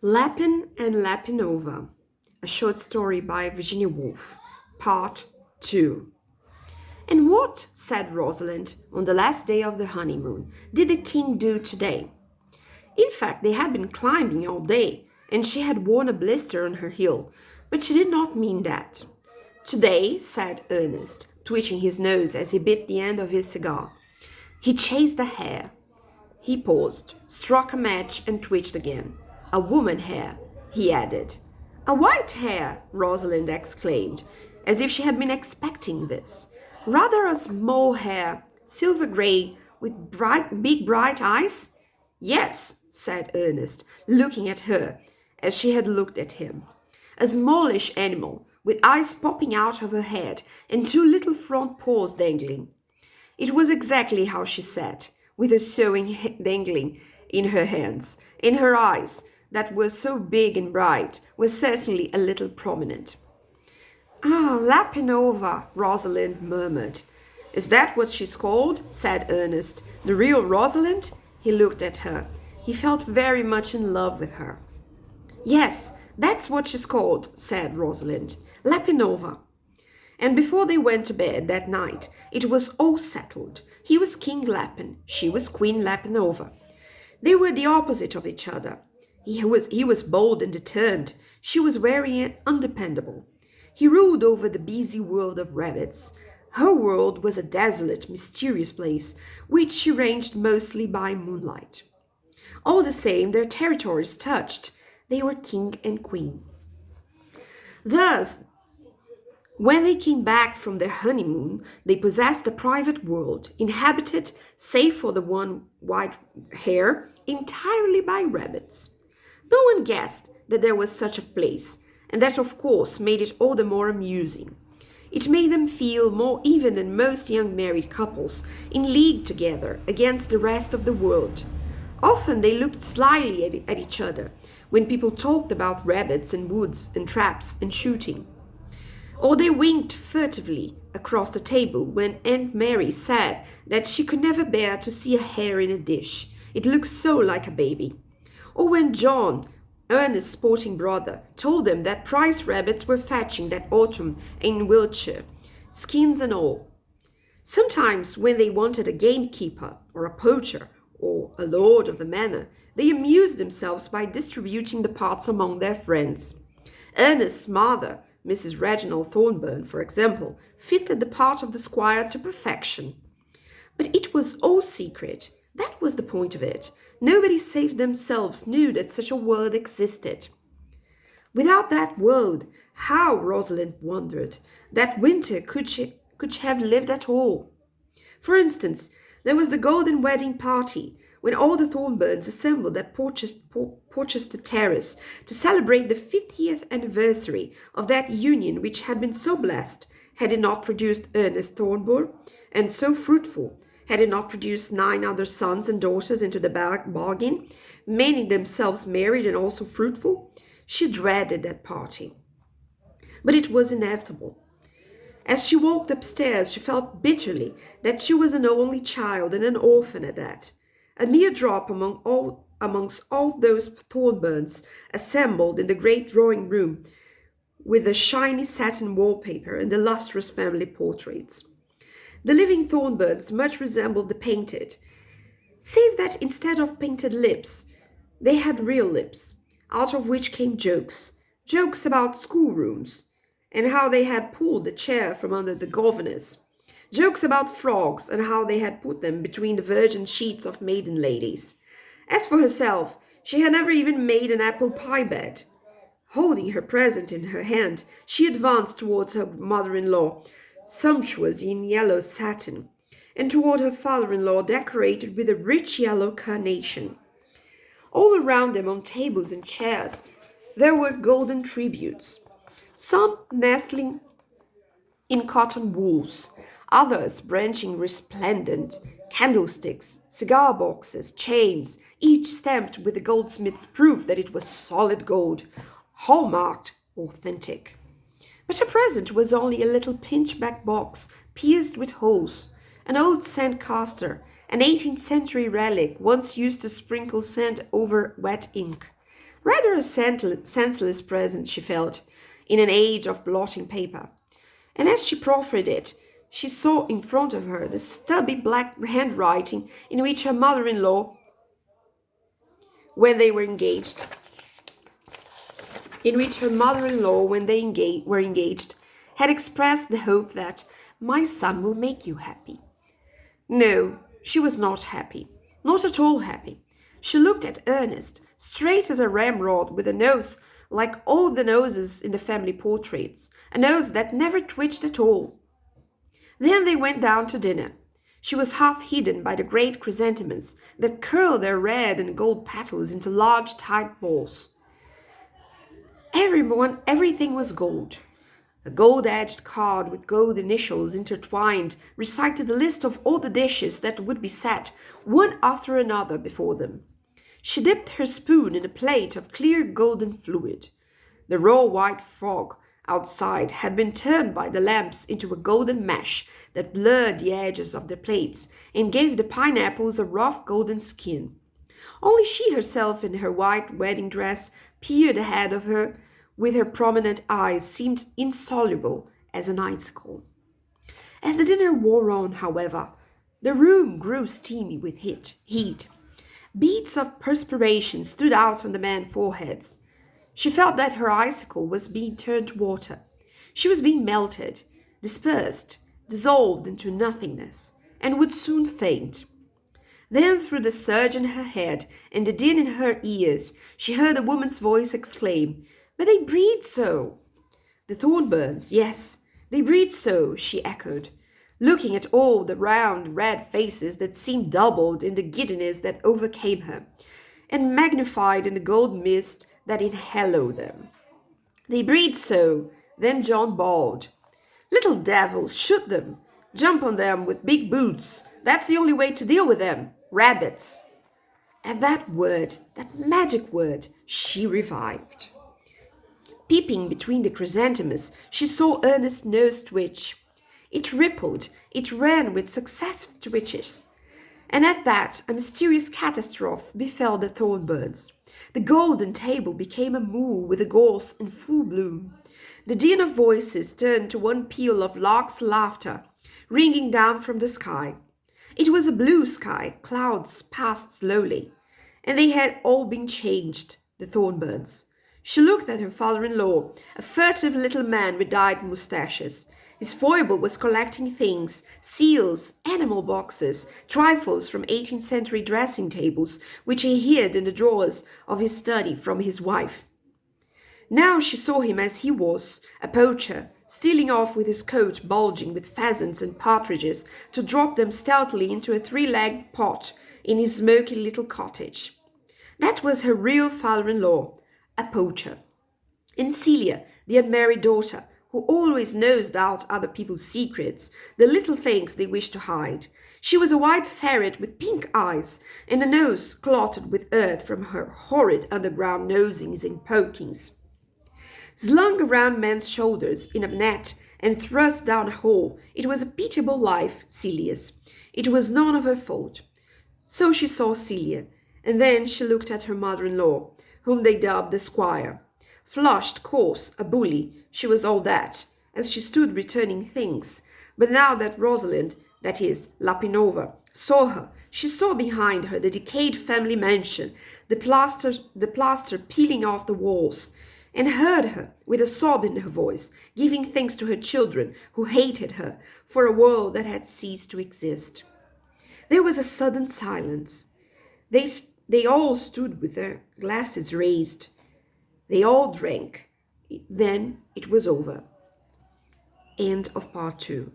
Lappin and Lapinova, a short story by Virginia Woolf, Part 2. And what, said Rosalind, on the last day of the honeymoon, did the king do today? In fact, they had been climbing all day, and she had worn a blister on her heel, but she did not mean that. Today, said Ernest, twitching his nose as he bit the end of his cigar, he chased a hare. He paused, struck a match, and twitched again. A woman hare, he added. A white hare, Rosalind exclaimed, as if she had been expecting this. Rather a small hare, silver grey, with big bright eyes? Yes, said Ernest, looking at her as she had looked at him. A smallish animal, with eyes popping out of her head and two little front paws dangling. It was exactly how she sat, with her sewing dangling in her hands, and her eyes, that were so big and bright, were certainly a little prominent. Ah, Lapinova, Rosalind murmured. Is that what she's called? Said Ernest. The real Rosalind? He looked at her. He felt very much in love with her. Yes, that's what she's called, said Rosalind. Lapinova. And before they went to bed that night, it was all settled. He was King Lappin, she was Queen Lapinova. They were the opposite of each other. He was bold and determined. She was wary and undependable. He ruled over the busy world of rabbits. Her world was a desolate, mysterious place, which she ranged mostly by moonlight. All the same, their territories touched. They were king and queen. Thus, when they came back from their honeymoon, they possessed a private world, inhabited, save for the one white hare, entirely by rabbits. No one guessed that there was such a place, and that of course made it all the more amusing. It made them feel more even than most young married couples, in league together against the rest of the world. Often they looked slyly at each other when people talked about rabbits and woods and traps and shooting. Or they winked furtively across the table when Aunt Mary said that she could never bear to see a hare in a dish. It looked so like a baby. Or when John, Ernest's sporting brother, told them that prize rabbits were fetching that autumn in Wiltshire, skins and all. Sometimes when they wanted a gamekeeper or a poacher or a lord of the manor, they amused themselves by distributing the parts among their friends. Ernest's mother, Mrs. Reginald Thornburn, for example, fitted the part of the squire to perfection. But it was all secret. That was the point of it. Nobody save themselves knew that such a world existed. Without that world, how, Rosalind wondered, that winter could she have lived at all? For instance, there was the golden wedding party, when all the Thornburns assembled at Porchester Terrace to celebrate the 50th anniversary of that union which had been so blessed, had it not produced Ernest Thornburn, and so fruitful, had it not produced 9 other sons and daughters into the bargain, many themselves married and also fruitful. She dreaded that party. But it was inevitable. As she walked upstairs, she felt bitterly that she was an only child and an orphan at that. A mere drop amongst all those Thornburns assembled in the great drawing room with the shiny satin wallpaper and the lustrous family portraits. The living Thornburns much resembled the painted, save that instead of painted lips, they had real lips, out of which came jokes about schoolrooms, and how they had pulled the chair from under the governess. Jokes about frogs and how they had put them between the virgin sheets of maiden ladies. As for herself, she had never even made an apple pie bed. Holding her present in her hand, she advanced towards her mother-in-law, sumptuous in yellow satin, and toward her father-in-law, decorated with a rich yellow carnation. All around them on tables and chairs there were golden tributes, some nestling in cotton wools, others branching resplendent, candlesticks, cigar boxes, chains, each stamped with the goldsmith's proof that it was solid gold, hallmarked, authentic. But her present was only a little pinchback box pierced with holes, an old sand castor, an 18th century relic once used to sprinkle sand over wet ink. Rather a senseless present, she felt, in an age of blotting paper. And as she proffered it, she saw in front of her the stubby black handwriting in which her mother-in-law, when they were engaged, were engaged, had expressed the hope that my son will make you happy. No, she was not happy, not at all happy. She looked at Ernest, straight as a ramrod, with a nose like all the noses in the family portraits, a nose that never twitched at all. Then they went down to dinner. She was half hidden by the great chrysanthemums that curled their red and gold petals into large tight balls. Everything was gold. A gold-edged card with gold initials intertwined recited a list of all the dishes that would be set one after another before them. She dipped her spoon in a plate of clear golden fluid. The raw white fog outside had been turned by the lamps into a golden mesh that blurred the edges of the plates and gave the pineapples a rough golden skin. Only she herself in her white wedding dress peered ahead of her, with her prominent eyes seemed insoluble as an icicle. As the dinner wore on, however, the room grew steamy with heat. Beads of perspiration stood out on the men's foreheads. She felt that her icicle was being turned to water. She was being melted, dispersed, dissolved into nothingness, and would soon faint. Then, through the surge in her head and the din in her ears, she heard a woman's voice exclaim, "But they breathe so!" "The Thornburns, yes, they breathe so," she echoed, looking at all the round, red faces that seemed doubled in the giddiness that overcame her, and magnified in the gold mist that enhaloed them. "They breathe so." Then John bawled, "Little devils, shoot them! Jump on them with big boots. That's the only way to deal with them. Rabbits." At that word, that magic word, she revived. Peeping between the chrysanthemums, she saw Ernest's nose twitch. It rippled, it ran with successive twitches. And at that, a mysterious catastrophe befell the Thornburns. The golden table became a moo with a gorse in full bloom. The din of voices turned to one peal of larks' laughter, ringing down from the sky. It was a blue sky, clouds passed slowly, and they had all been changed, the Thornburns. She looked at her father-in-law, a furtive little man with dyed moustaches. His foible was collecting things, seals, animal boxes, trifles from 18th century dressing tables, which he hid in the drawers of his study from his wife. Now she saw him as he was, a poacher, stealing off with his coat bulging with pheasants and partridges to drop them stealthily into a three-legged pot in his smoky little cottage. That was her real father-in-law, a poacher. And Celia, the unmarried daughter, who always nosed out other people's secrets, the little things they wished to hide. She was a white ferret with pink eyes, and a nose clotted with earth from her horrid underground nosings and pokings. Slung around men's shoulders in a net and thrust down a hole, it was a pitiable life, Celia's. It was none of her fault. So she saw Celia, and then she looked at her mother-in-law, whom they dubbed the squire. Flushed, coarse, a bully, she was all that, as she stood returning things. But now that Rosalind, that is, Lapinova, saw her, she saw behind her the decayed family mansion, the plaster peeling off the walls, and heard her, with a sob in her voice, giving thanks to her children, who hated her, for a world that had ceased to exist. There was a sudden silence. They all stood with their glasses raised. They all drank. Then it was over. End of part 2.